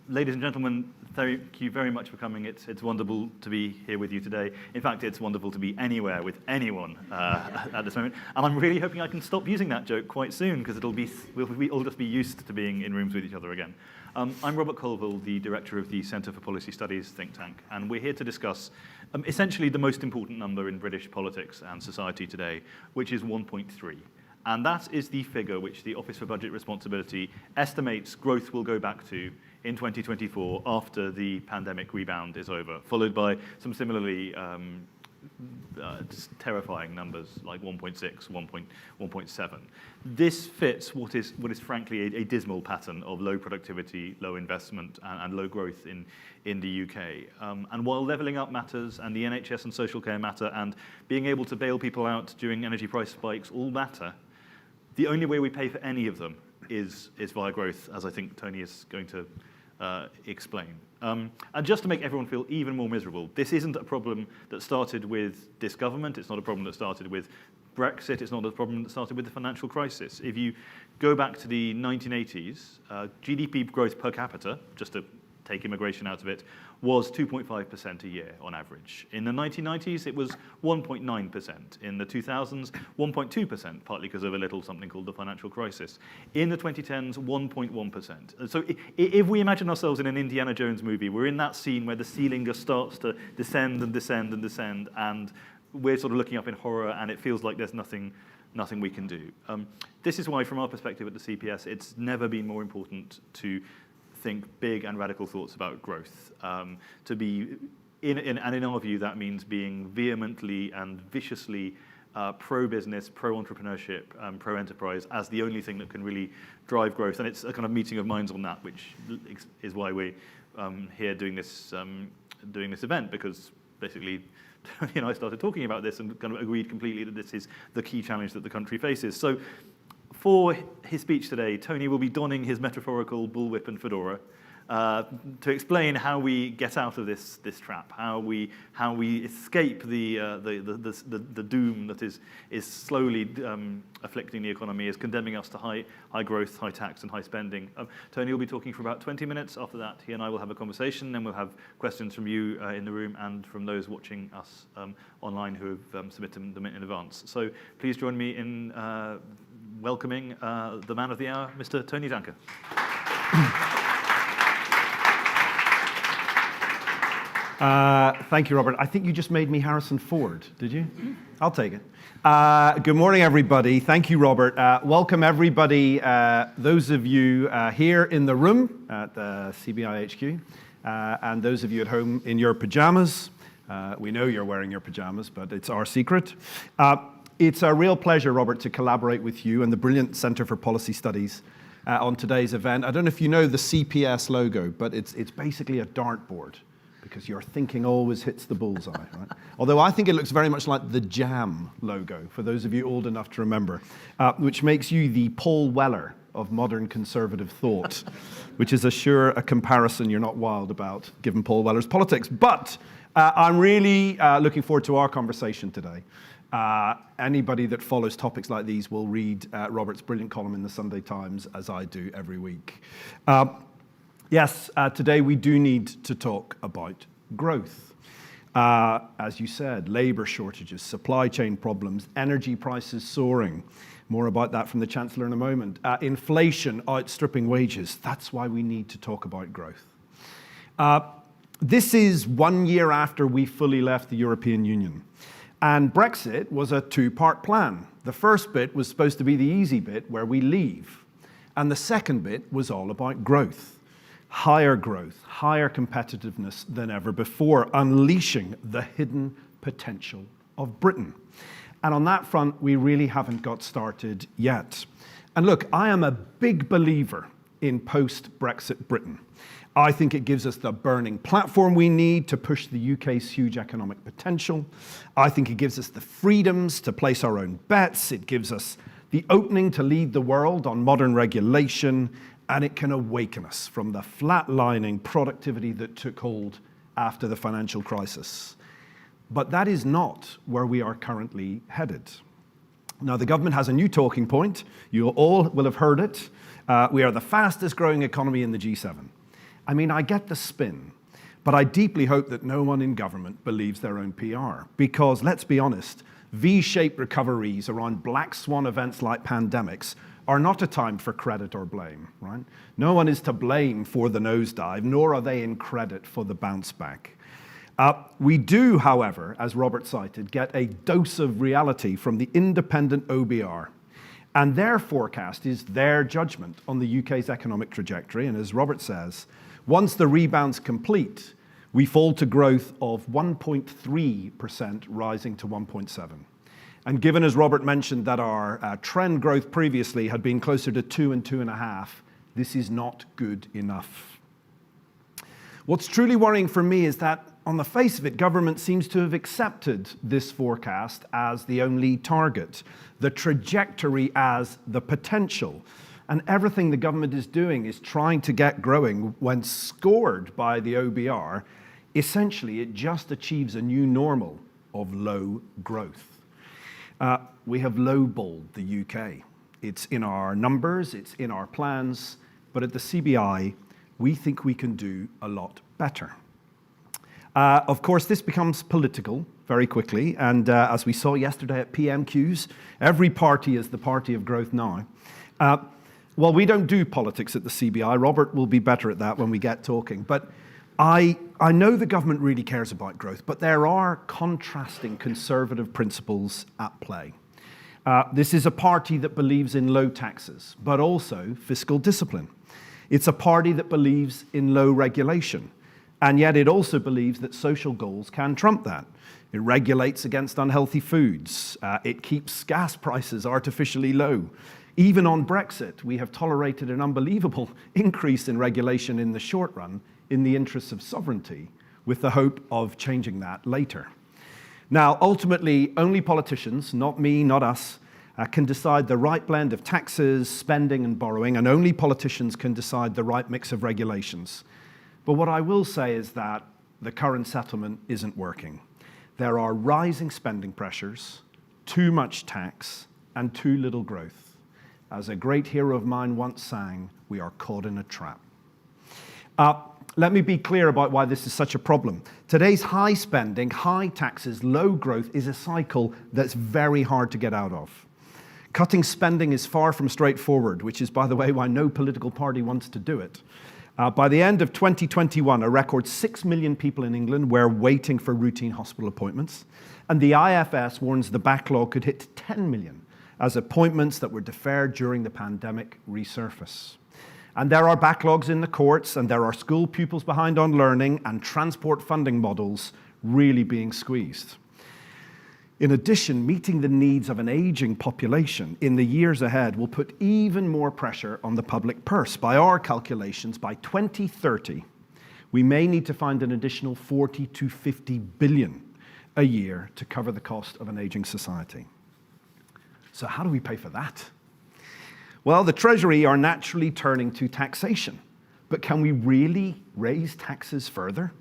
Ladies and gentlemen, thank you very much for coming. It's wonderful to be here with you today. In fact, it's wonderful to be anywhere with anyone at this moment. And I'm really hoping I can stop using that joke quite soon, because we'll all just be used to being in rooms with each other again. I'm Robert Colvile, the director of the Centre for Policy Studies think tank, and we're here to discuss essentially the most important number in British politics and society today, which is 1.3. And that is the figure which the Office for Budget Responsibility estimates growth will go back to in 2024 after the pandemic rebound is over, followed by some similarly just terrifying numbers like 1.6, 1.7. This fits what is frankly a dismal pattern of low productivity, low investment, and low growth in the UK. And while levelling up matters, and the NHS and social care matter, and being able to bail people out during energy price spikes all matter, the only way we pay for any of them is via growth, as I think Tony is going to explain. And just to make everyone feel even more miserable, this isn't a problem that started with this government. It's not a problem that started with Brexit. It's not a problem that started with the financial crisis. If you go back to the 1980s, GDP growth per capita, just to take immigration out of it, was 2.5% a year on average. In the 1990s, it was 1.9%. In the 2000s, 1.2%, partly because of a little something called the financial crisis. In the 2010s, 1.1%. So if we imagine ourselves in an Indiana Jones movie, we're in that scene where the ceiling just starts to descend and descend and descend, and we're sort of looking up in horror, and it feels like there's nothing we can do. This is why, from our perspective at the CPS, it's never been more important to think big and radical thoughts about growth. To be, in our view, that means being vehemently and viciously pro-business, pro-entrepreneurship, pro-enterprise as the only thing that can really drive growth. And it's a kind of meeting of minds on that, which is why we're here doing this event, because basically Tony and I started talking about this and kind of agreed completely that this is the key challenge that the country faces. So for his speech today, Tony will be donning his metaphorical bullwhip and fedora to explain how we get out of this trap, how we escape the doom that is slowly afflicting the economy, is condemning us to high growth, high tax, and high spending. Tony will be talking for about 20 minutes. After that, he and I will have a conversation. Then we'll have questions from you in the room and from those watching us online who have submitted them in advance. So please join me in welcoming the man of the hour, Mr. Tony Danker. Thank you, Robert. I think you just made me Harrison Ford, did you? I'll take it. Good morning, everybody. Thank you, Robert. Welcome, everybody, those of you here in the room at the CBI HQ, and those of you at home in your pajamas. We know you're wearing your pajamas, but it's our secret. It's a real pleasure, Robert, to collaborate with you and the brilliant Centre for Policy Studies on today's event. I don't know if you know the CPS logo, but it's basically a dartboard, because your thinking always hits the bullseye, right? Although I think it looks very much like the Jam logo, for those of you old enough to remember, which makes you the Paul Weller of modern conservative thought, which is a comparison you're not wild about, given Paul Weller's politics. But I'm really looking forward to our conversation today. Anybody that follows topics like these will read Robert's brilliant column in the Sunday Times, as I do every week. Yes, today we do need to talk about growth. As you said, labour shortages, supply chain problems, energy prices soaring. More about that from the Chancellor in a moment. Inflation outstripping wages. That's why we need to talk about growth. This is 1 year after we fully left the European Union. And Brexit was a two-part plan. The first bit was supposed to be the easy bit, where we leave. And the second bit was all about growth. Higher growth, higher competitiveness than ever before, unleashing the hidden potential of Britain. And on that front, we really haven't got started yet. And look, I am a big believer in post-Brexit Britain. I think it gives us the burning platform we need to push the UK's huge economic potential. I think it gives us the freedoms to place our own bets. It gives us the opening to lead the world on modern regulation, and it can awaken us from the flatlining productivity that took hold after the financial crisis. But that is not where we are currently headed. Now, the government has a new talking point. You all will have heard it. We are the fastest growing economy in the G7. I mean, I get the spin, but I deeply hope that no one in government believes their own PR. Because, let's be honest, V-shaped recoveries around black swan events like pandemics are not a time for credit or blame, right? No one is to blame for the nosedive, nor are they in credit for the bounce back. We do, however, as Robert cited, get a dose of reality from the independent OBR. And their forecast is their judgment on the UK's economic trajectory. And as Robert says, once the rebound's complete, we fall to growth of 1.3%, rising to 1.7%. And given, as Robert mentioned, that our trend growth previously had been closer to 2 and 2.5, this is not good enough. What's truly worrying for me is that, on the face of it, government seems to have accepted this forecast as the only target, the trajectory as the potential. And everything the government is doing is trying to get growing. When scored by the OBR, essentially it just achieves a new normal of low growth. We have lowballed the UK. It's in our numbers, it's in our plans, but at the CBI, we think we can do a lot better. Of course, this becomes political very quickly, and as we saw yesterday at PMQs, every party is the party of growth now. Well, we don't do politics at the CBI. Robert will be better at that when we get talking. But I know the government really cares about growth, but there are contrasting conservative principles at play. This is a party that believes in low taxes, but also fiscal discipline. It's a party that believes in low regulation. And yet it also believes that social goals can trump that. It regulates against unhealthy foods. It keeps gas prices artificially low. Even on Brexit, we have tolerated an unbelievable increase in regulation in the short run in the interests of sovereignty, with the hope of changing that later. Now, ultimately, only politicians, not me, not us, can decide the right blend of taxes, spending, and borrowing, and only politicians can decide the right mix of regulations. But what I will say is that the current settlement isn't working. There are rising spending pressures, too much tax, and too little growth. As a great hero of mine once sang, we are caught in a trap. Let me be clear about why this is such a problem. Today's high spending, high taxes, low growth is a cycle that's very hard to get out of. Cutting spending is far from straightforward, which is, by the way, why no political party wants to do it. By the end of 2021, a record 6 million people in England were waiting for routine hospital appointments, and the IFS warns the backlog could hit 10 million as appointments that were deferred during the pandemic resurface. And there are backlogs in the courts, and there are school pupils behind on learning, and transport funding models really being squeezed. In addition, meeting the needs of an aging population in the years ahead will put even more pressure on the public purse. By our calculations, by 2030, we may need to find an additional 40 to 50 billion a year to cover the cost of an aging society. So how do we pay for that? Well, the Treasury are naturally turning to taxation. But can we really raise taxes further?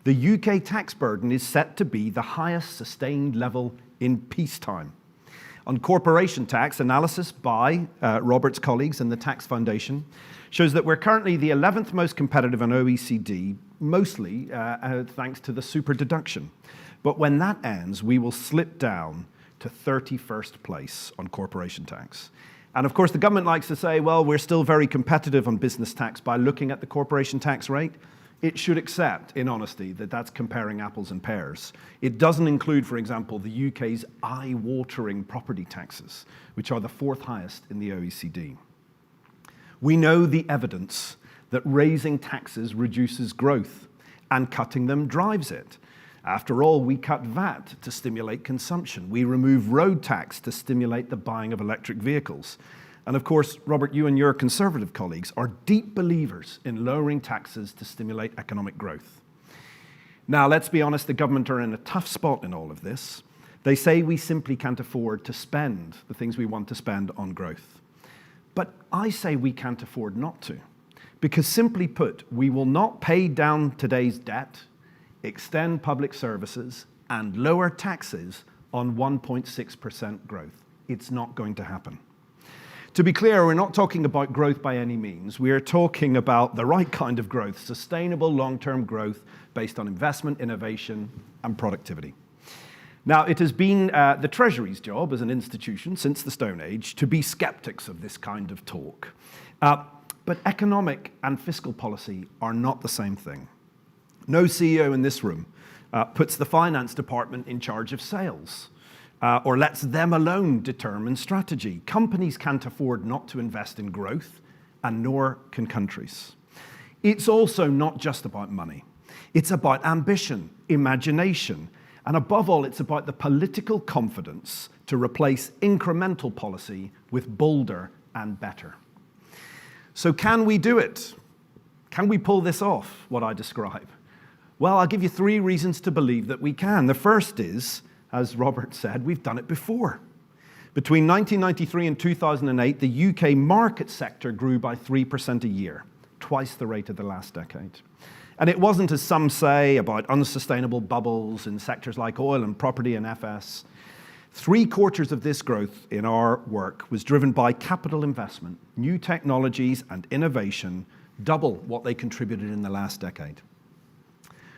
The UK tax burden is set to be the highest sustained level in peacetime. On corporation tax, analysis by Robert's colleagues and the Tax Foundation shows that we're currently the 11th most competitive in OECD, mostly thanks to the super deduction. But when that ends, we will slip down to 31st place on corporation tax. And of course, the government likes to say, well, we're still very competitive on business tax by looking at the corporation tax rate. It should accept, in honesty, that that's comparing apples and pears. It doesn't include, for example, the UK's eye-watering property taxes, which are the 4th highest in the OECD. We know the evidence that raising taxes reduces growth, and cutting them drives it. After all, we cut VAT to stimulate consumption. We remove road tax to stimulate the buying of electric vehicles. And of course, Robert, you and your Conservative colleagues are deep believers in lowering taxes to stimulate economic growth. Now, let's be honest, the government are in a tough spot in all of this. They say we simply can't afford to spend the things we want to spend on growth. But I say we can't afford not to. Because simply put, we will not pay down today's debt, extend public services, and lower taxes on 1.6% growth. It's not going to happen. To be clear, we're not talking about growth by any means. We are talking about the right kind of growth, sustainable long-term growth based on investment, innovation, and productivity. Now, it has been the Treasury's job as an institution since the Stone Age to be skeptics of this kind of talk. But economic and fiscal policy are not the same thing. No CEO in this room puts the finance department in charge of sales or lets them alone determine strategy. Companies can't afford not to invest in growth, and nor can countries. It's also not just about money. It's about ambition, imagination, and above all, it's about the political confidence to replace incremental policy with bolder and better. So can we do it? Can we pull this off, what I describe? Well, I'll give you 3 reasons to believe that we can. The first is, as Robert said, we've done it before. Between 1993 and 2008, the UK market sector grew by 3% a year, twice the rate of the last decade. And it wasn't, as some say, about unsustainable bubbles in sectors like oil and property and FS. 3/4 of this growth in our work was driven by capital investment, new technologies and innovation, double what they contributed in the last decade.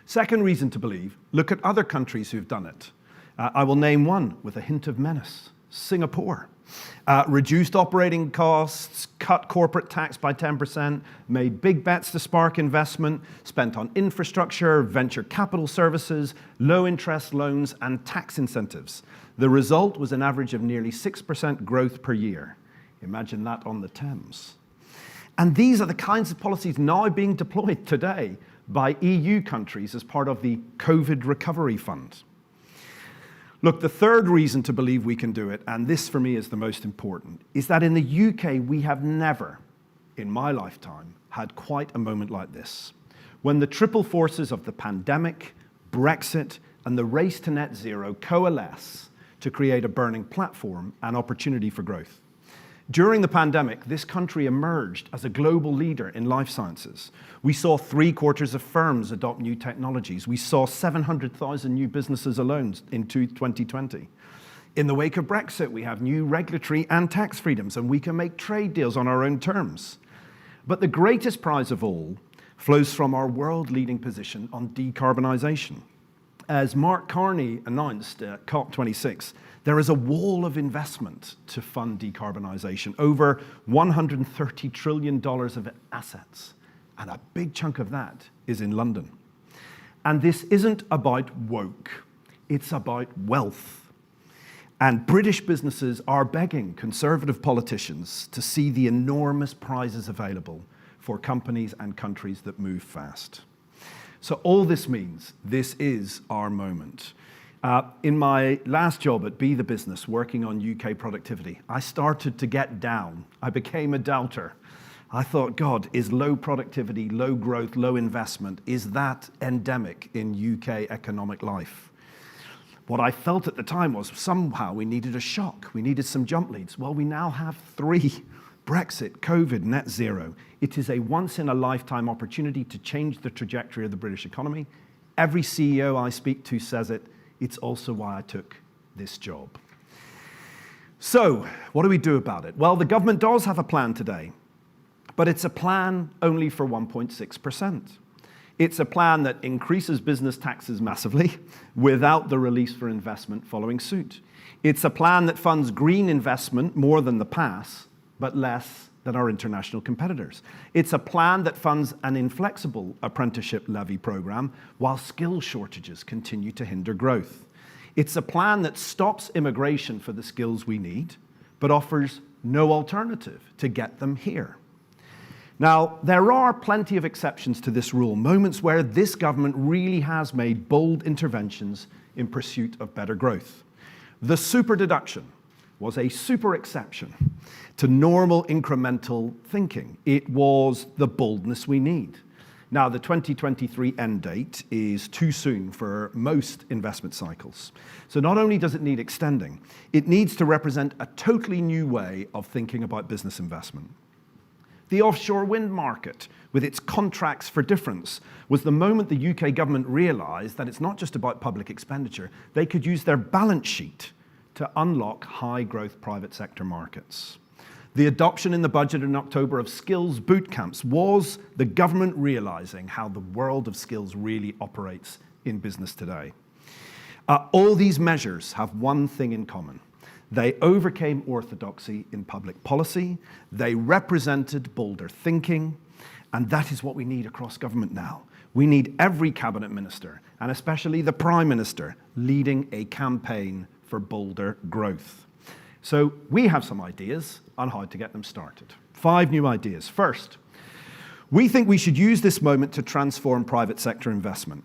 Second reason to believe, look at other countries who've done it. I will name one with a hint of menace, Singapore. Reduced operating costs, cut corporate tax by 10%, made big bets to spark investment, spent on infrastructure, venture capital services, low interest loans, and tax incentives. The result was an average of nearly 6% growth per year. Imagine that on the Thames. And these are the kinds of policies now being deployed today by EU countries as part of the COVID Recovery Fund. Look, the third reason to believe we can do it, and this for me is the most important, is that in the UK we have never, in my lifetime, had quite a moment like this, when the triple forces of the pandemic, Brexit, and the race to net zero coalesce to create a burning platform and opportunity for growth. During the pandemic, this country emerged as a global leader in life sciences. We saw 3/4 of firms adopt new technologies. We saw 700,000 new businesses alone in 2020. In the wake of Brexit, we have new regulatory and tax freedoms, and we can make trade deals on our own terms. But the greatest prize of all flows from our world-leading position on decarbonisation. As Mark Carney announced at COP26, there is a wall of investment to fund decarbonisation, over $130 trillion of assets, and a big chunk of that is in London. And this isn't about woke, it's about wealth. And British businesses are begging Conservative politicians to see the enormous prizes available for companies and countries that move fast. So all this means this is our moment. In my last job at Be the Business, working on UK productivity, I started to get down. I became a doubter. I thought, God, is low productivity, low growth, low investment, is that endemic in UK economic life? What I felt at the time was somehow we needed a shock. We needed some jump leads. Well, we now have 3. Brexit, COVID, net zero. It is a once-in-a-lifetime opportunity to change the trajectory of the British economy. Every CEO I speak to says it. It's also why I took this job. So, what do we do about it? Well, the government does have a plan today, but it's a plan only for 1.6%. It's a plan that increases business taxes massively without the release for investment following suit. It's a plan that funds green investment more than the pass, but less than our international competitors. It's a plan that funds an inflexible apprenticeship levy program while skill shortages continue to hinder growth. It's a plan that stops immigration for the skills we need, but offers no alternative to get them here. Now, there are plenty of exceptions to this rule, moments where this government really has made bold interventions in pursuit of better growth. The super deduction was a super exception to normal incremental thinking. It was the boldness we need. Now, the 2023 end date is too soon for most investment cycles. So not only does it need extending, it needs to represent a totally new way of thinking about business investment. The offshore wind market, with its contracts for difference, was the moment the UK government realised that it's not just about public expenditure. They could use their balance sheet to unlock high-growth private sector markets. The adoption in the budget in October of skills boot camps was the government realizing how the world of skills really operates in business today. All these measures have one thing in common. They overcame orthodoxy in public policy, they represented bolder thinking, and that is what we need across government now. We need every cabinet minister, and especially the Prime Minister, leading a campaign for bolder growth. So we have some ideas on how to get them started. 5 new ideas. First, we think we should use this moment to transform private sector investment.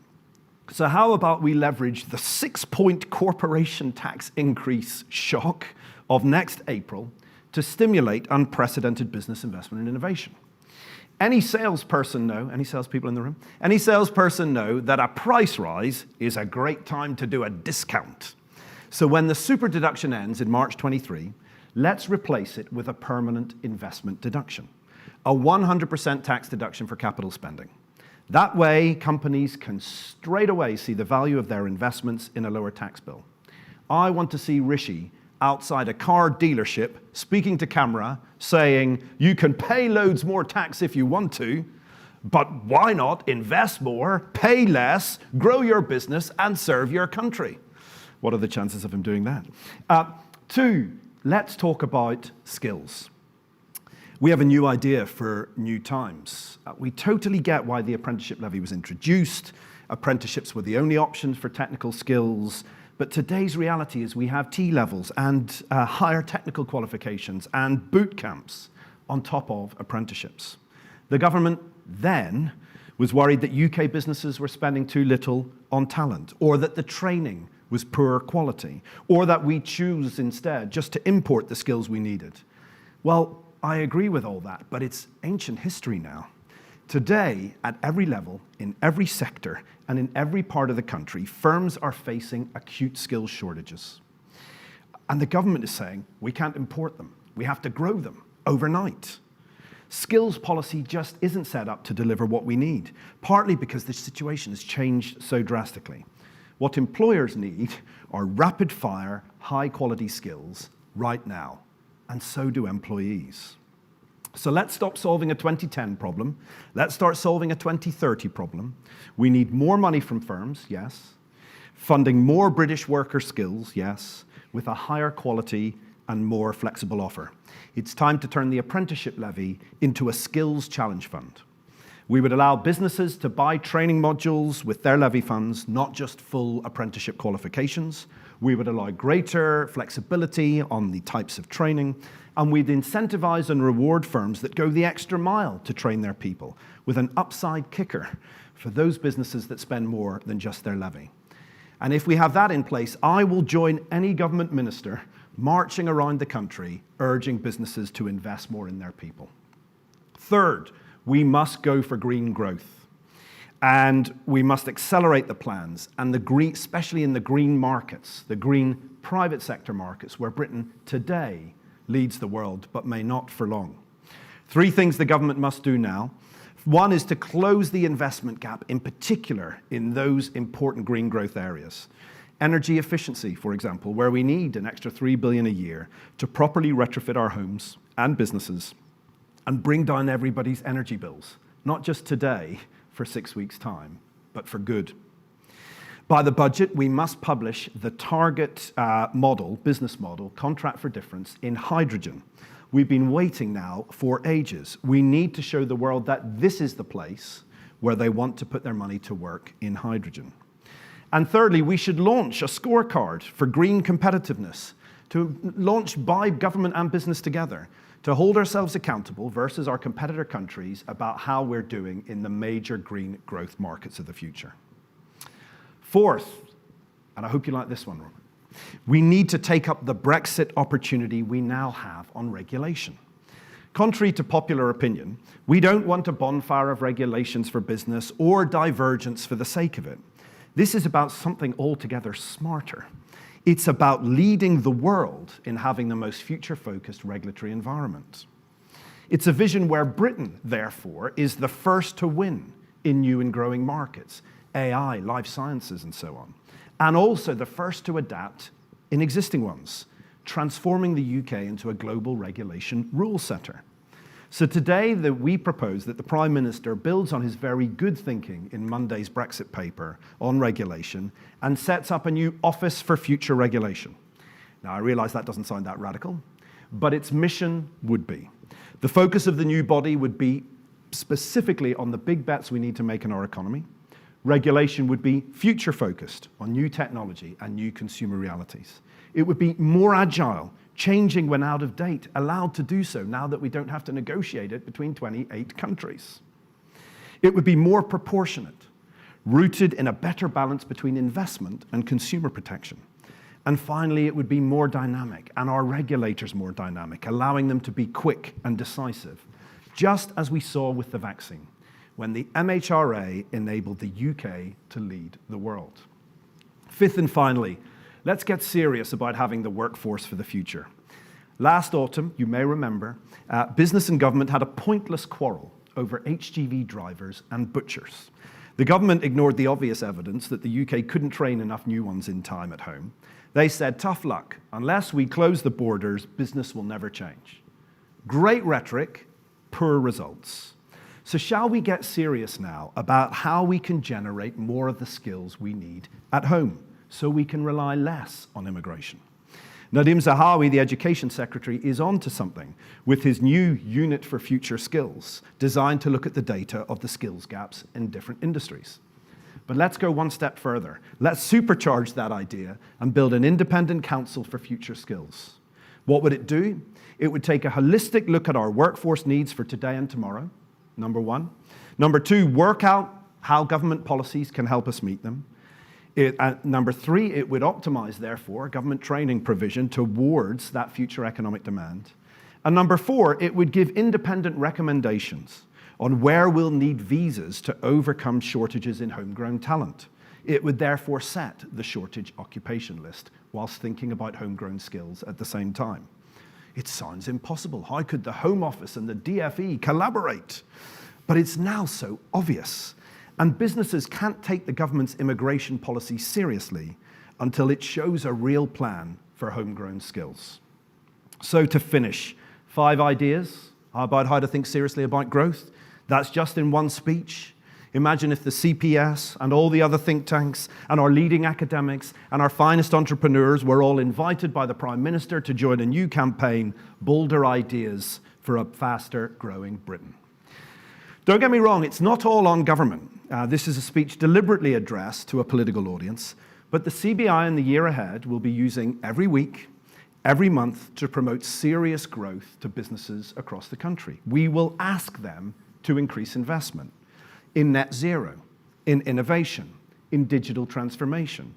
So how about we leverage the 6-point corporation tax increase shock of next April to stimulate unprecedented business investment and innovation? Any salesperson know, any salespeople in the room? Any salesperson know that a price rise is a great time to do a discount. So when the super deduction ends in March 23, let's replace it with a permanent investment deduction, a 100% tax deduction for capital spending. That way, companies can straight away see the value of their investments in a lower tax bill. I want to see Rishi outside a car dealership speaking to camera saying, you can pay loads more tax if you want to, but why not invest more, pay less, grow your business, and serve your country? What are the chances of him doing that? 2, let's talk about skills. We have a new idea for new times. We totally get why the apprenticeship levy was introduced. Apprenticeships were the only options for technical skills. But today's reality is we have T-levels and higher technical qualifications and boot camps on top of apprenticeships. The government then was worried that UK businesses were spending too little on talent, or that the training was poor quality, or that we choose instead just to import the skills we needed. Well, I agree with all that, but it's ancient history now. Today, at every level, in every sector, and in every part of the country, firms are facing acute skills shortages. And the government is saying, we can't import them. We have to grow them overnight. Skills policy just isn't set up to deliver what we need, partly because the situation has changed so drastically. What employers need are rapid-fire, high-quality skills right now. And so do employees. So let's stop solving a 2010 problem. Let's start solving a 2030 problem. We need more money from firms, yes. Funding more British worker skills, yes, with a higher quality and more flexible offer. It's time to turn the apprenticeship levy into a skills challenge fund. We would allow businesses to buy training modules with their levy funds, not just full apprenticeship qualifications. We would allow greater flexibility on the types of training, and we'd incentivize and reward firms that go the extra mile to train their people, with an upside kicker for those businesses that spend more than just their levy. And if we have that in place, I will join any government minister marching around the country, urging businesses to invest more in their people. Third, we must go for green growth. And we must accelerate the plans, and the green, especially in the green markets, the green private sector markets, where Britain today leads the world, but may not for long. 3 things the government must do now. 1 is to close the investment gap, in particular in those important green growth areas. Energy efficiency, for example, where we need an extra $3 billion a year to properly retrofit our homes and businesses and bring down everybody's energy bills, not just today, for 6 weeks' time, but for good. By the budget, we must publish the target business model, contract for difference, in hydrogen. We've been waiting now for ages. We need to show the world that this is the place where they want to put their money to work in hydrogen. And thirdly, we should launch a scorecard for green competitiveness, to launch by government and business together, to hold ourselves accountable versus our competitor countries about how we're doing in the major green growth markets of the future. 4th, and I hope you like this one, Robert, we need to take up the Brexit opportunity we now have on regulation. Contrary to popular opinion, we don't want a bonfire of regulations for business or divergence for the sake of it. This is about something altogether smarter. It's about leading the world in having the most future-focused regulatory environment. It's a vision where Britain, therefore, is the first to win in new and growing markets, AI, life sciences, and so on, and also the first to adapt in existing ones. transforming the UK into a global regulation rule setter. So today we propose that the Prime Minister builds on his very good thinking in Monday's Brexit paper on regulation and sets up a new Office for Future Regulation. Now, I realise that doesn't sound that radical, but its mission would be. The focus of the new body would be specifically on the big bets we need to make in our economy. Regulation would be future-focused on new technology and new consumer realities. It would be more agile, changing when out of date, allowed to do so now that we don't have to negotiate it between 28 countries. It would be more proportionate, rooted in a better balance between investment and consumer protection. And finally, it would be more dynamic, and our regulators more dynamic, allowing them to be quick and decisive, just as we saw with the vaccine, when the MHRA enabled the UK to lead the world. Fifth and finally, let's get serious about having the workforce for the future. Last autumn, you may remember, business and government had a pointless quarrel over HGV drivers and butchers. The government ignored the obvious evidence that the UK couldn't train enough new ones in time at home. They said, tough luck, unless we close the borders, business will never change. Great rhetoric, poor results. So shall we get serious now about how we can generate more of the skills we need at home so we can rely less on immigration? Nadim Zahawi, the Education Secretary, is on to something with his new Unit for Future Skills, designed to look at the data of the skills gaps in different industries. But let's go one step further. Let's supercharge that idea and build an independent council for future skills. What would it do? It would take a holistic look at our workforce needs for today and tomorrow, number one. Number two, work out how government policies can help us meet them. Number three, it would optimize, therefore, government training provision towards that future economic demand. And number four, it would give independent recommendations on where we'll need visas to overcome shortages in homegrown talent. It would therefore set the shortage occupation list whilst thinking about homegrown skills at the same time. It sounds impossible. How could the Home Office and the DFE collaborate? But it's now so obvious. And businesses can't take the government's immigration policy seriously until it shows a real plan for homegrown skills. So to finish, 5 ideas about how to think seriously about growth. That's just in one speech. Imagine if the CPS and all the other think tanks and our leading academics and our finest entrepreneurs were all invited by the Prime Minister to join a new campaign, Bolder Ideas for a Faster Growing Britain. Don't get me wrong, it's not all on government. This is a speech deliberately addressed to a political audience, but the CBI in the year ahead will be using every week, every month to promote serious growth to businesses across the country. We will ask them to increase investment in net zero, in innovation, in digital transformation,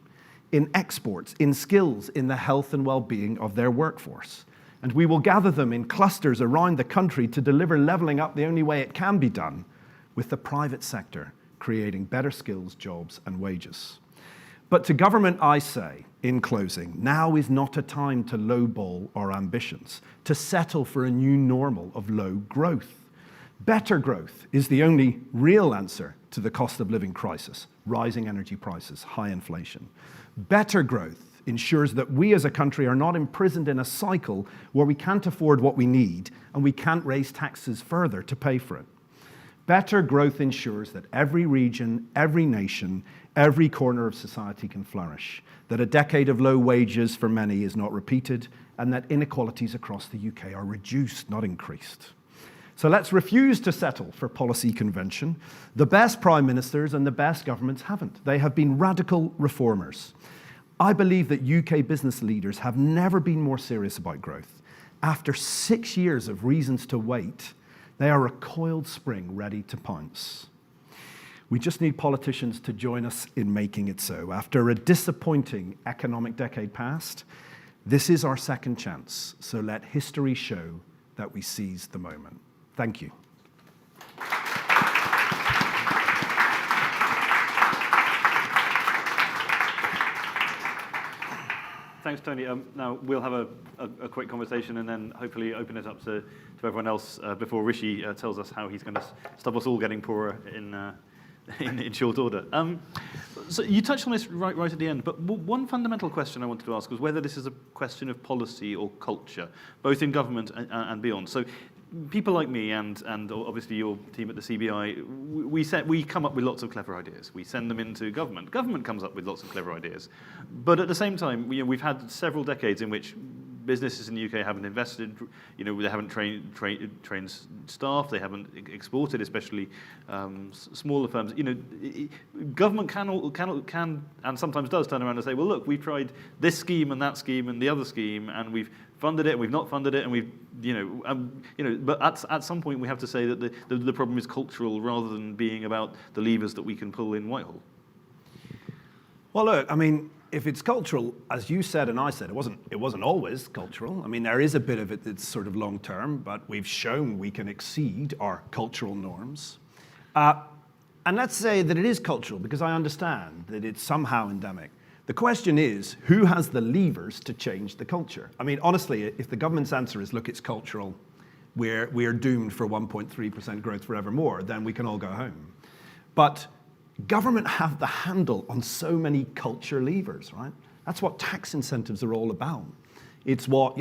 in exports, in skills, in the health and well-being of their workforce. And we will gather them in clusters around the country to deliver levelling up the only way it can be done, with the private sector creating better skills, jobs, and wages. But to government, I say, in closing, now is not a time to lowball our ambitions, to settle for a new normal of low growth. Better growth is the only real answer to the cost of living crisis, rising energy prices, high inflation. Better growth ensures that we as a country are not imprisoned in a cycle where we can't afford what we need and we can't raise taxes further to pay for it. Better growth ensures that every region, every nation, every corner of society can flourish, that a decade of low wages for many is not repeated, and that inequalities across the UK are reduced, not increased. So let's refuse to settle for policy convention. The best prime ministers and the best governments haven't. They have been radical reformers. I believe that UK business leaders have never been more serious about growth. After 6 years of reasons to wait, they are a coiled spring ready to pounce. We just need politicians to join us in making it so. After a disappointing economic decade past, this is our second chance. So let history show that we seize the moment. Thank you. Thanks, Tony. Now we'll have a quick conversation and then hopefully open it up to everyone else before Rishi tells us how he's going to stop us all getting poorer in in short order. So you touched on this right at the end, but one fundamental question I wanted to ask was whether this is a question of policy or culture, both in government and beyond. So people like me and obviously your team at the CBI, we come up with lots of clever ideas. We send them into government. Government comes up with lots of clever ideas. But at the same time, we've had several decades in which businesses in the UK haven't invested, they haven't trained staff, they haven't exported, especially smaller firms. Government can and sometimes does turn around and say, well, look, we've tried this scheme and that scheme and the other scheme, and we've funded it and we've not funded it, and we've, but at some point we have to say that the problem is cultural rather than being about the levers that we can pull in Whitehall. Well, look, I mean, if it's cultural, as you said and I said, it wasn't always cultural. I mean, there is a bit of it that's sort of long term, but we've shown we can exceed our cultural norms. And let's say that it is cultural, because I understand that it's somehow endemic. The question is, who has the levers to change the culture? I mean, honestly, if the government's answer is, look, it's cultural, we're doomed for 1.3% growth forevermore, then we can all go home. But government have the handle on so many culture levers, right? That's what tax incentives are all about. It's what,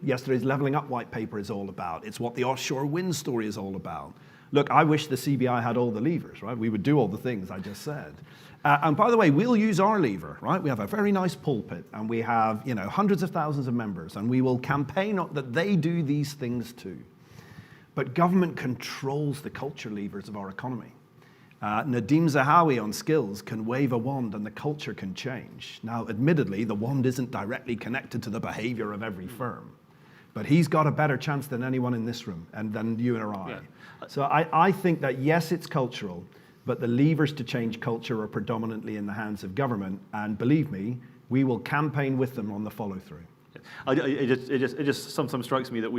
yesterday's Levelling Up white paper is all about. It's what the offshore wind story is all about. Look, I wish the CBI had all the levers, right? We would do all the things I just said. And by the way, we'll use our lever, right? We have a very nice pulpit, and we have, hundreds of thousands of members, and we will campaign that they do these things too. But government controls the culture levers of our economy. Nadeem Zahawi on skills can wave a wand and the culture can change. Now, admittedly, the wand isn't directly connected to the behavior of every firm, but he's got a better chance than anyone in this room and than you and I. Yeah. So I think that, yes, it's cultural, but the levers to change culture are predominantly in the hands of government, and believe me, we will campaign with them on the follow-through. It just sometimes strikes me that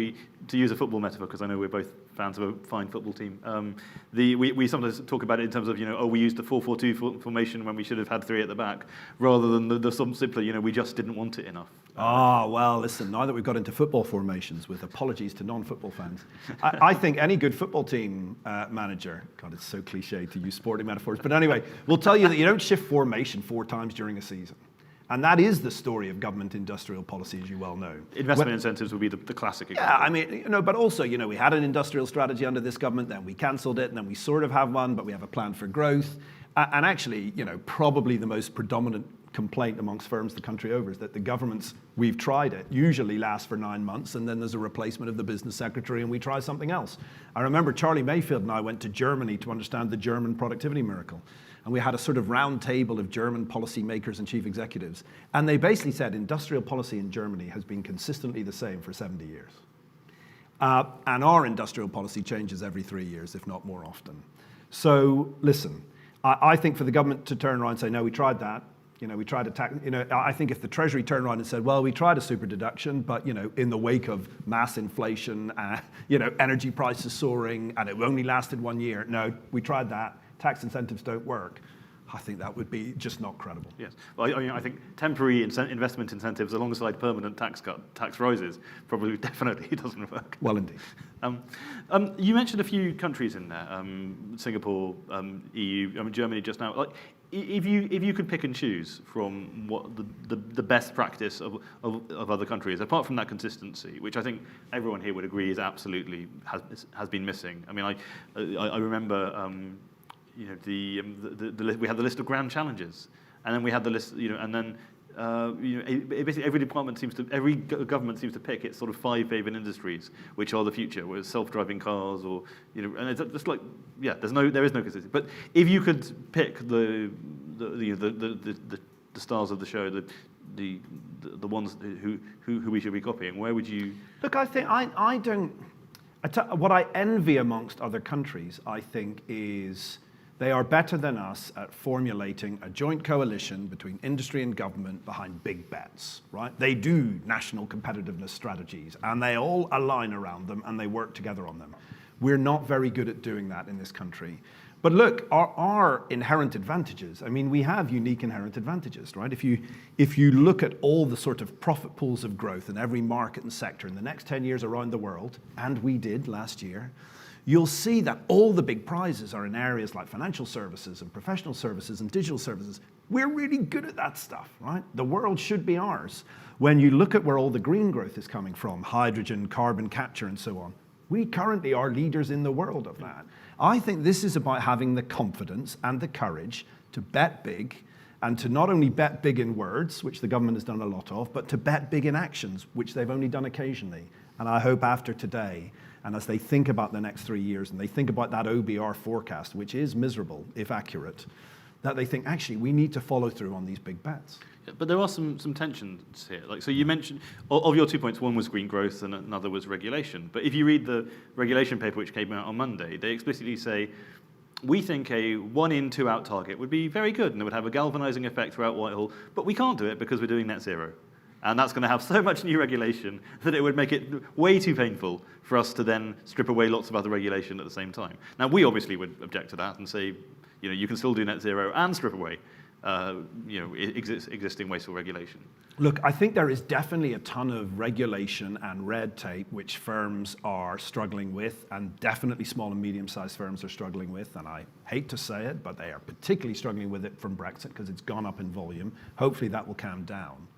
to use a football metaphor, because I know we're both fans of a fine football team, we sometimes talk about it in terms of, we used the 4-4-2 formation when we should have had 3 at the back, rather than the simpler, we just didn't want it enough. Well, listen, now that we've got into football formations, with apologies to non-football fans, I think any good football team manager, God, it's so cliche to use sporting metaphors, but anyway, will tell you that you don't shift formation 4 times during a season. And that is the story of government industrial policy, as you well know. Investment incentives would be the classic example. Yeah, I mean, but also, we had an industrial strategy under this government, then we cancelled it, and then we sort of have one, but we have a plan for growth. And actually, probably the most predominant complaint amongst firms the country over is that the governments, we've tried it, usually last for 9 months, and then there's a replacement of the business secretary and we try something else. I remember Charlie Mayfield and I went to Germany to understand the German productivity miracle. And we had a sort of round table of German policymakers and chief executives. And they basically said industrial policy in Germany has been consistently the same for 70 years. And our industrial policy changes every 3 years, if not more often. So listen, I think for the government to turn around and say, no, we tried that. We tried to tax, I think if the Treasury turned around and said, well, we tried a super deduction, but, in the wake of mass inflation, energy prices soaring, and it only lasted 1 year. No, we tried that. Tax incentives don't work. I think that would be just not credible. Yes. Well, I think temporary investment incentives alongside permanent tax rises probably definitely doesn't work. Well, indeed. You mentioned a few countries in there, Singapore, EU, Germany just now. Like, if you could pick and choose from what the best practice of other countries, apart from that consistency, which I think everyone here would agree is absolutely has been missing. I mean, I remember. We had the list of grand challenges, and then we had the list, and then basically every government seems to pick its sort of 5 favorite industries, which are the future, whether it's self-driving cars or, and it's just like, there is no consistency. But if you could pick the stars of the show, the ones who we should be copying, where would you? Look, I think I don't. What I envy amongst other countries, I think, is they are better than us at formulating a joint coalition between industry and government behind big bets, right? They do national competitiveness strategies, and they all align around them, and they work together on them. We're not very good at doing that in this country. But look, our inherent advantages, I mean, we have unique inherent advantages, right? If you look at all the sort of profit pools of growth in every market and sector in the next 10 years around the world, and we did last year, you'll see that all the big prizes are in areas like financial services and professional services and digital services. We're really good at that stuff, right? The world should be ours. When you look at where all the green growth is coming from, hydrogen, carbon capture, and so on, we currently are leaders in the world of that. I think this is about having the confidence and the courage to bet big, and to not only bet big in words, which the government has done a lot of, but to bet big in actions, which they've only done occasionally. And I hope after today, and as they think about the next 3 years, and they think about that OBR forecast, which is miserable, if accurate, that they think, actually, we need to follow through on these big bets. Yeah, but there are some tensions here. Like, so you mentioned, of your 2 points, one was green growth and another was regulation. But if you read the regulation paper which came out on Monday, they explicitly say, we think a 1 in, 2 out target would be very good and it would have a galvanizing effect throughout Whitehall, but we can't do it because we're doing net zero. And that's going to have so much new regulation that it would make it way too painful for us to then strip away lots of other regulation at the same time. Now, we obviously would object to that and say, you can still do net zero and strip away existing wasteful regulation. Look, I think there is definitely a ton of regulation and red tape which firms are struggling with, and definitely small and medium-sized firms are struggling with, and I hate to say it, but they are particularly struggling with it from Brexit because it's gone up in volume. Hopefully that will calm down.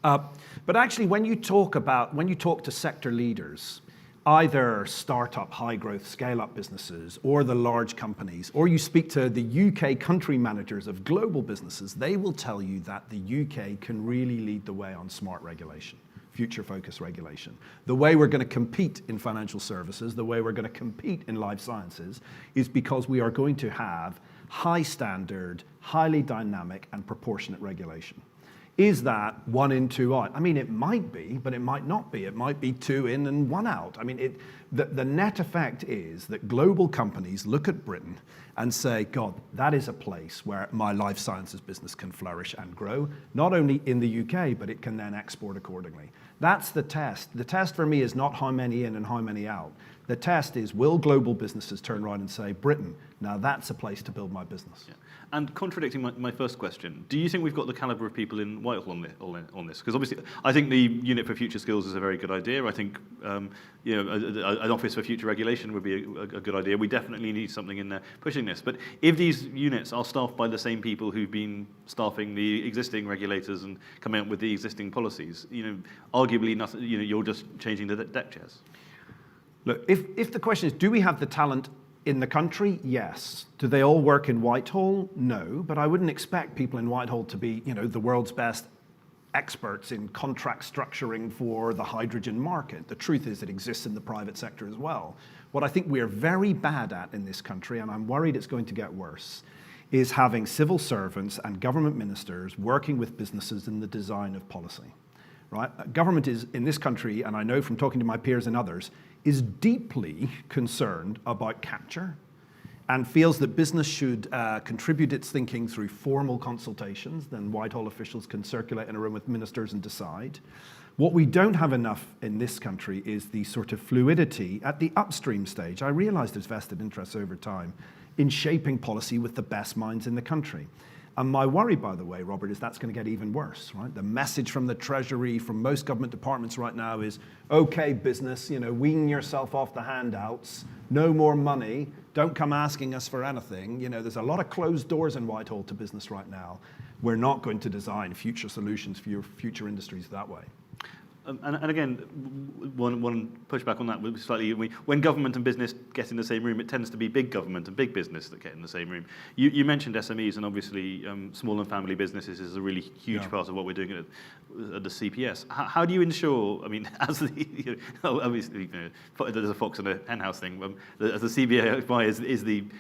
But actually, when you talk to sector leaders, either startup, high-growth, scale-up businesses, or the large companies, or you speak to the UK country managers of global businesses, they will tell you that the UK can really lead the way on smart regulation, future-focused regulation. The way we're going to compete in financial services, the way we're going to compete in life sciences, is because we are going to have high-standard, highly dynamic, and proportionate regulation. Is that 1 in, 2 out? I mean, it might be, but it might not be. It might be 2 in and 1 out. I mean, the net effect is that global companies look at Britain and say, God, that is a place where my life sciences business can flourish and grow, not only in the UK, but it can then export accordingly. That's the test. The test for me is not how many in and how many out. The test is, will global businesses turn around and say, Britain, now that's a place to build my business. Yeah. And contradicting my first question, do you think we've got the caliber of people in Whitehall on this? Because obviously, I think the Unit for Future Skills is a very good idea. I think an Office for Future Regulation would be a good idea. We definitely need something in there pushing this. But if these units are staffed by the same people who've been staffing the existing regulators and coming up with the existing policies, arguably nothing, you're just changing the deck chairs. Look, if the question is, do we have the talent in the country? Yes. Do they all work in Whitehall? No. But I wouldn't expect people in Whitehall to be, the world's best experts in contract structuring for the hydrogen market. The truth is it exists in the private sector as well. What I think we are very bad at in this country, and I'm worried it's going to get worse, is having civil servants and government ministers working with businesses in the design of policy. Right? Government is, in this country, and I know from talking to my peers and others, is deeply concerned about capture and feels that business should contribute its thinking through formal consultations. Then Whitehall officials can circulate in a room with ministers and decide. What we don't have enough in this country is the sort of fluidity at the upstream stage. I realize there's vested interests over time in shaping policy with the best minds in the country. And my worry, by the way, Robert, is that's going to get even worse, right? The message from the Treasury, from most government departments right now is, okay, business, wean yourself off the handouts, no more money, don't come asking us for anything. There's a lot of closed doors in Whitehall to business right now. We're not going to design future solutions for your future industries that way. And again, one pushback on that would be slightly, when government and business get in the same room, it tends to be big government and big business that get in the same room. You mentioned SMEs, and obviously small and family businesses is a really huge part of what we're doing at the CPS. How do you ensure, as the, obviously, there's a fox and a hen house thing, as the CBI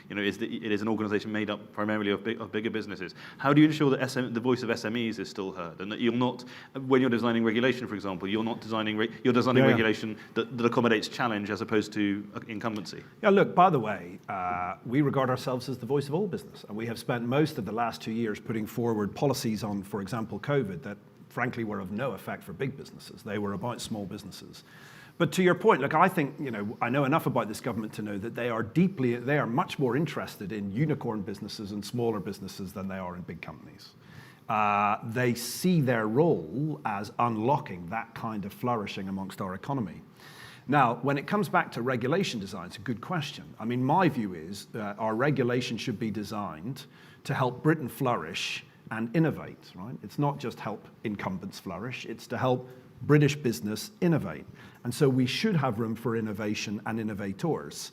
it is an organisation made up primarily of bigger businesses. How do you ensure that the voice of SMEs is still heard, and that you're not, when you're designing regulation, for example, you're designing regulation that accommodates challenge as opposed to incumbency? Yeah, look, by the way, we regard ourselves as the voice of all business, and we have spent most of the last 2 years putting forward policies on, for example, COVID, that frankly were of no effect for big businesses. They were about small businesses. But to your point, look, I think, I know enough about this government to know that they are much more interested in unicorn businesses and smaller businesses than they are in big companies. They see their role as unlocking that kind of flourishing amongst our economy. Now, when it comes back to regulation design, it's a good question. I mean, my view is that our regulation should be designed to help Britain flourish and innovate, right? It's not just help incumbents flourish, it's to help British business innovate. And so we should have room for innovation and innovators.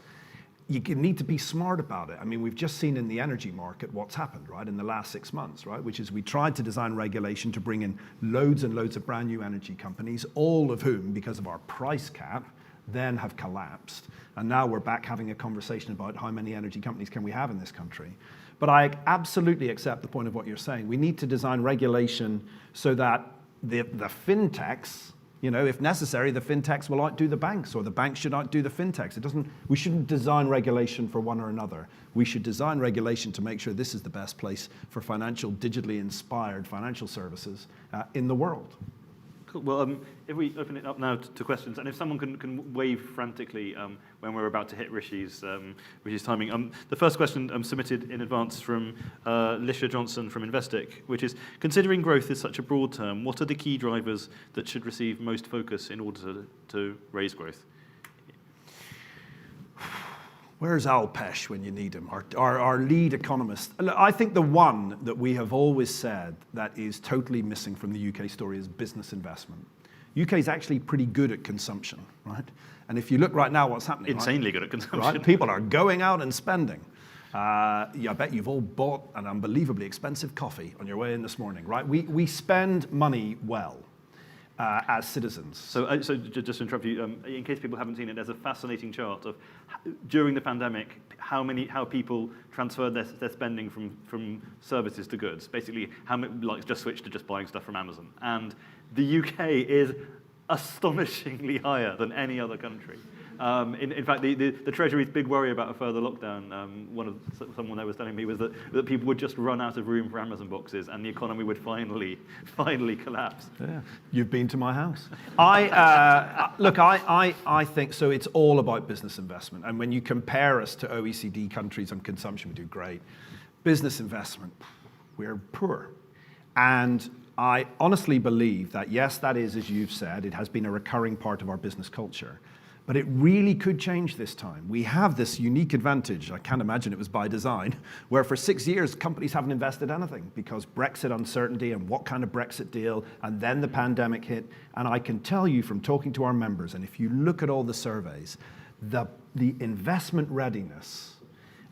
You need to be smart about it. I mean, we've just seen in the energy market what's happened, right, in the last 6 months, right, which is we tried to design regulation to bring in loads and loads of brand new energy companies, all of whom, because of our price cap, then have collapsed. And now we're back having a conversation about how many energy companies can we have in this country. But I absolutely accept the point of what you're saying. We need to design regulation so that the fintechs, you know, if necessary, the fintechs will outdo the banks, or the banks should outdo the fintechs. We shouldn't design regulation for one or another. We should design regulation to make sure this is the best place for digitally inspired financial services in the world. Cool. Well, if we open it up now to questions, and if someone can wave frantically when we're about to hit Rishi's timing. The first question submitted in advance from Lisha Johnson from Investec, which is, considering growth is such a broad term, what are the key drivers that should receive most focus in order to raise growth? Where's Al Pesh when you need him, our lead economist? I think the one that we have always said that is totally missing from the UK story is business investment. UK is actually pretty good at consumption, right? And if you look right now, what's happening? Insanely good at consumption. Right? People are going out and spending. I bet you've all bought an unbelievably expensive coffee on your way in this morning, right? We spend money well. As citizens. So just to interrupt you, in case people haven't seen it, there's a fascinating chart of during the pandemic how people transferred their spending from services to goods. Basically, how many just switched to just buying stuff from Amazon. And the UK is astonishingly higher than any other country. In fact, the Treasury's big worry about a further lockdown, someone there was telling me, was that people would just run out of room for Amazon boxes and the economy would finally collapse. Yeah. You've been to my house. Look, I think, so it's all about business investment. And when you compare us to OECD countries on consumption, we do great. Business investment, we're poor. And I honestly believe that, yes, that is, as you've said, it has been a recurring part of our business culture. But it really could change this time. We have this unique advantage, I can't imagine it was by design, where for 6 years companies haven't invested anything because Brexit uncertainty and what kind of Brexit deal, and then the pandemic hit. And I can tell you from talking to our members, and if you look at all the surveys, the investment readiness,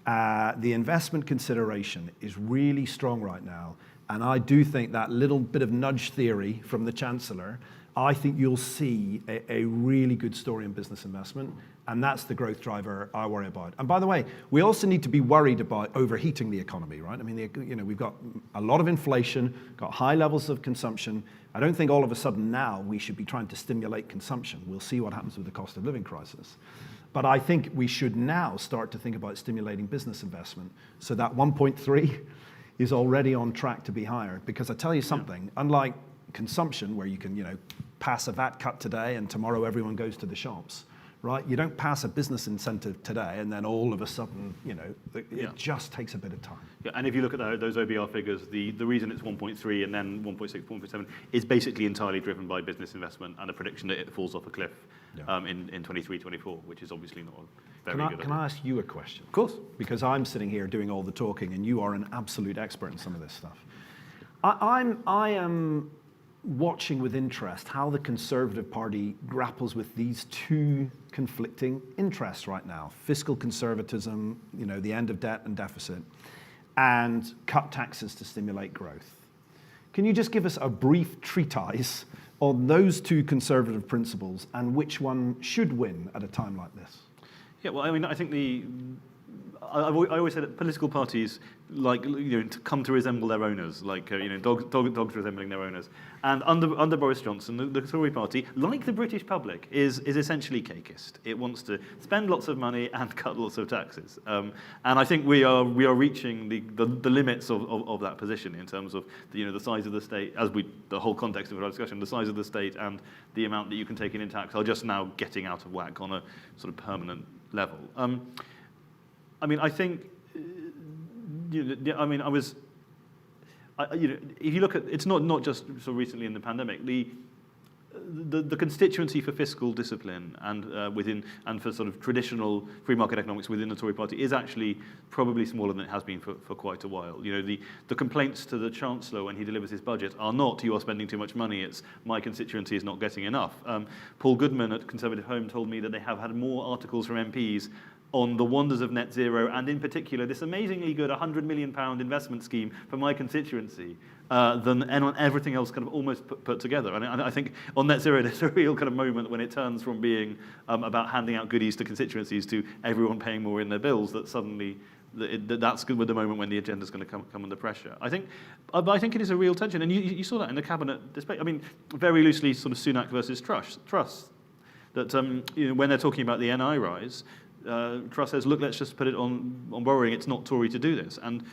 the investment consideration is really strong right now. And I do think that little bit of nudge theory from the Chancellor, I think you'll see a really good story in business investment, and that's the growth driver I worry about. And by the way, we also need to be worried about overheating the economy, right? I mean, we've got a lot of inflation, got high levels of consumption. I don't think all of a sudden now we should be trying to stimulate consumption. We'll see what happens with the cost of living crisis. But I think we should now start to think about stimulating business investment so that 1.3 is already on track to be higher. Because I tell you something, unlike consumption, where you can, pass a VAT cut today and tomorrow everyone goes to the shops, right? You don't pass a business incentive today and then all of a sudden, it just takes a bit of time. Yeah, and if you look at those OBR figures, the reason it's 1.3 and then 1.6, 1.7 is basically entirely driven by business investment and a prediction that it falls off a cliff in 23, 24, which is obviously not very good. Can I ask you a question? Of course. Because I'm sitting here doing all the talking and you are an absolute expert in some of this stuff. I am watching with interest how the Conservative Party grapples with these two conflicting interests right now. Fiscal conservatism, the end of debt and deficit, and cut taxes to stimulate growth. Can you just give us a brief treatise on those two conservative principles and which one should win at a time like this? Yeah, well, I mean, I think I always say that political parties to come to resemble their owners, dogs resembling their owners. And under Boris Johnson, the Tory party, like the British public, is essentially cakeist. It wants to spend lots of money and cut lots of taxes. And I think we are reaching the limits of that position in terms of the size of the state, the whole context of our discussion, the size of the state and the amount that you can take in tax are just now getting out of whack on a sort of permanent level. I mean, I think, if you look at, it's not just so recently in the pandemic, the constituency for fiscal discipline and for sort of traditional free market economics within the Tory party is actually probably smaller than it has been for quite a while. You know, the complaints to the Chancellor when he delivers his budget are not "you are spending too much money," it's "my constituency is not getting enough." Paul Goodman at Conservative Home told me that they have had more articles from MPs on the wonders of net zero, and in particular this amazingly good £100 million investment scheme for my constituency, than on everything else kind of almost put together. And I think on net zero there's a real kind of moment when it turns from being about handing out goodies to constituencies to everyone paying more in their bills, that suddenly that's the moment when the agenda's going to come under pressure. I think it is a real tension, and you saw that in the cabinet debate. I mean, very loosely, sort of Sunak versus Truss. That you know, when they're talking about the NI rise, Truss says, "Look, let's just put it on borrowing. It's not Tory to do this." And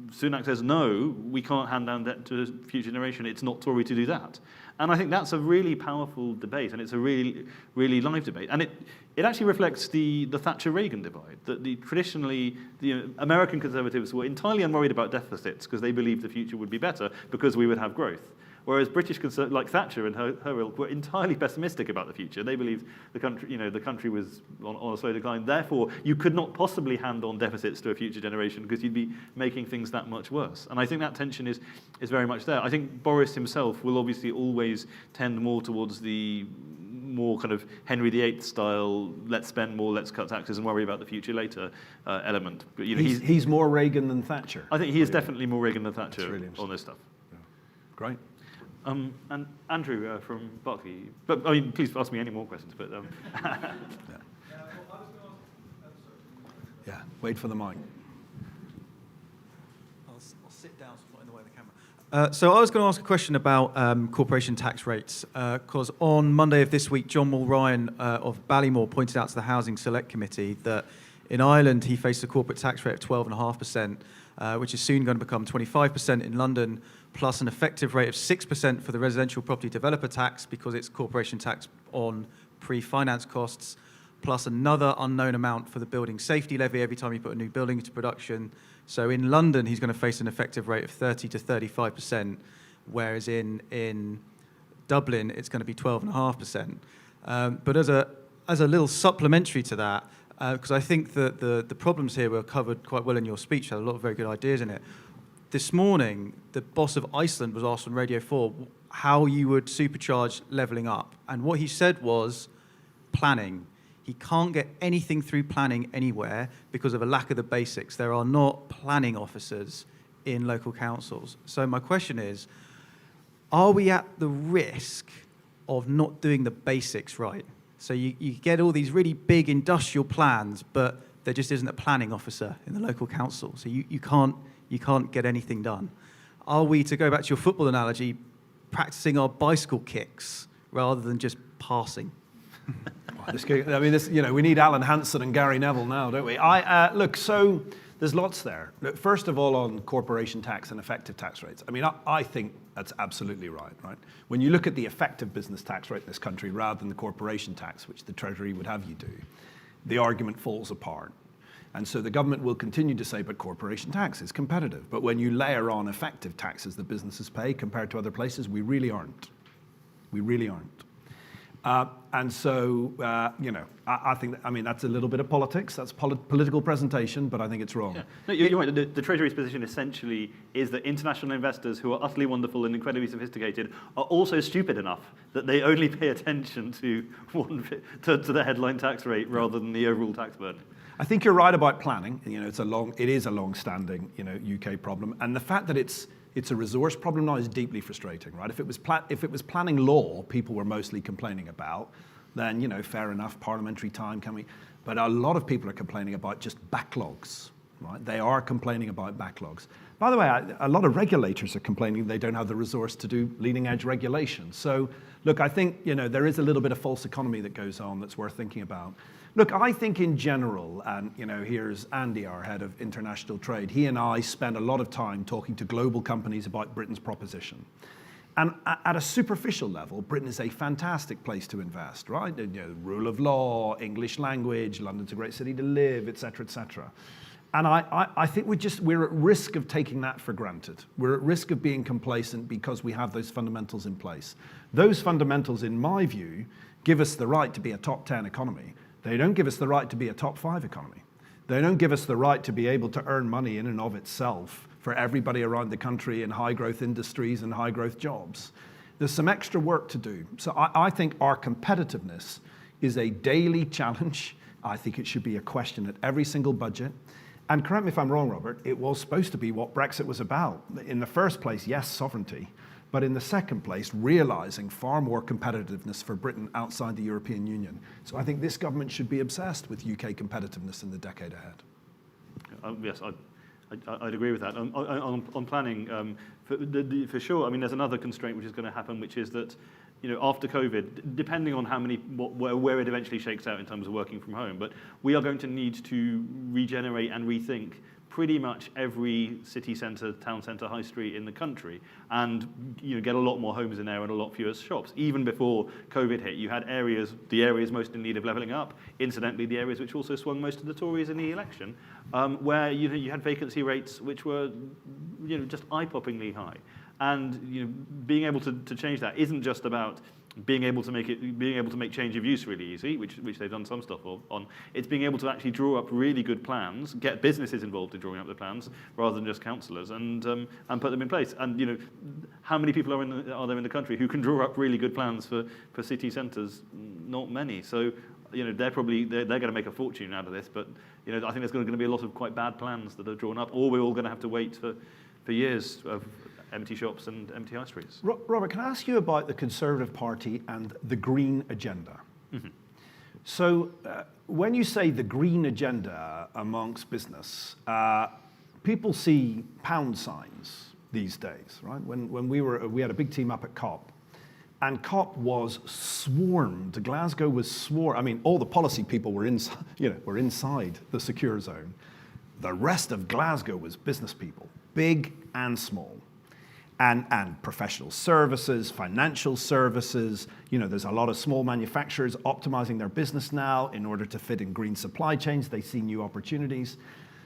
Sunak says, "No, we can't hand down debt to the future generation. It's not Tory to do that." And I think that's a really powerful debate, and it's a really, really live debate. And it actually reflects the Thatcher-Reagan divide. That traditionally, the American conservatives were entirely unworried about deficits because they believed the future would be better because we would have growth. Whereas British conservatives, like Thatcher and her ilk, were entirely pessimistic about the future. They believed the country was on a slow decline. Therefore, you could not possibly hand on deficits to a future generation because you'd be making things that much worse. And I think that tension is very much there. I think Boris himself will obviously always tend more towards the more kind of Henry VIII style, let's spend more, let's cut taxes and worry about the future later element. But you know, he's more Reagan than Thatcher. I think he is definitely more Reagan than Thatcher really on this stuff. Yeah. Great. And Andrew from Barclay, but I mean, please ask me any more questions. But yeah, wait for the mic. I'll sit down so I'm not in the way of the camera. So I was going to ask a question about corporation tax rates, because on Monday of this week, John Mulryan of Ballymore pointed out to the Housing Select Committee that in Ireland he faced a corporate tax rate of 12.5%, which is soon going to become 25% in London, plus an effective rate of 6% for the residential property developer tax because it's corporation tax on pre-finance costs, plus another unknown amount for the building safety levy every time you put a new building into production. So in London, he's going to face an effective rate of 30 to 35%, whereas in Dublin, it's going to be 12.5%. But as a little supplementary to that, because I think that the problems here were covered quite well in your speech, had a lot of very good ideas in it. This morning, the boss of Iceland was asked on Radio 4 how you would supercharge levelling up. And what he said was planning. He can't get anything through planning anywhere because of a lack of the basics. There are not planning officers in local councils. So my question is, are we at the risk of not doing the basics right? So you get all these really big industrial plans, but there just isn't a planning officer in the local council. So you can't get anything done. Are we, to go back to your football analogy, practicing our bicycle kicks rather than just passing? We need Alan Hansen and Gary Neville now, don't we? Look, so there's lots there. Look, first of all, on corporation tax and effective tax rates. I mean, I think that's absolutely right? When you look at the effective business tax rate in this country rather than the corporation tax, which the Treasury would have you do, the argument falls apart. And so the government will continue to say, but corporation tax is competitive. But when you layer on effective taxes that businesses pay compared to other places, we really aren't. We really aren't. And so, I think, that's a little bit of politics. That's political presentation, but I think it's wrong. Yeah. No, you're right. The Treasury's position essentially is that international investors who are utterly wonderful and incredibly sophisticated are also stupid enough that they only pay attention to the headline tax rate rather than the overall tax burden. I think you're right about planning. It is a long-standing, UK problem, and the fact that it's a resource problem now is deeply frustrating, right? If it was planning law, people were mostly complaining about, then fair enough, parliamentary time can we? But a lot of people are complaining about just backlogs, right? They are complaining about backlogs. By the way, a lot of regulators are complaining they don't have the resource to do leading-edge regulation. So, look, I think there is a little bit of false economy that goes on that's worth thinking about. Look, I think in general, and here's Andy, our head of international trade. He and I spend a lot of time talking to global companies about Britain's proposition. And at a superficial level, Britain is a fantastic place to invest, right? Rule of law, English language, London's a great city to live, et cetera, et cetera. And I think we're at risk of taking that for granted. We're at risk of being complacent because we have those fundamentals in place. Those fundamentals, in my view, give us the right to be a top 10 economy. They don't give us the right to be a top 5 economy. They don't give us the right to be able to earn money in and of itself for everybody around the country in high growth industries and high growth jobs. There's some extra work to do. So I think our competitiveness is a daily challenge. I think it should be a question at every single budget. And correct me if I'm wrong, Robert, it was supposed to be what Brexit was about. In the first place, yes, sovereignty, but in the second place, realizing far more competitiveness for Britain outside the European Union. So I think this government should be obsessed with UK competitiveness in the decade ahead. Yes, I'd agree with that. On planning, for sure, I mean, there's another constraint which is going to happen, which is that, after COVID, depending on where it eventually shakes out in terms of working from home, but we are going to need to regenerate and rethink pretty much every city centre, town centre, high street in the country, and get a lot more homes in there and a lot fewer shops. Even before COVID hit, you had the areas most in need of levelling up, incidentally the areas which also swung most of the Tories in the election, where you had vacancy rates which were just eye-poppingly high. And being able to change that isn't just about being able to make change of use really easy, which they've done some stuff on. It's being able to actually draw up really good plans, get businesses involved in drawing up the plans rather than just councillors, and put them in place. And how many people are there in the country who can draw up really good plans for city centres? Not many. So they're going to make a fortune out of this. But I think there's going to be a lot of quite bad plans that are drawn up, or we're all going to have to wait for years of empty shops and empty high streets. Robert, can I ask you about the Conservative Party and the Green Agenda? Mm-hmm. So when you say the Green Agenda amongst business, people see pound signs these days, right? When we had a big team up at COP, and COP was swarmed. Glasgow was swarmed. I mean, all the policy people were inside the secure zone. The rest of Glasgow was business people, big and small. And professional services, financial services. There's a lot of small manufacturers optimizing their business now in order to fit in green supply chains. They see new opportunities.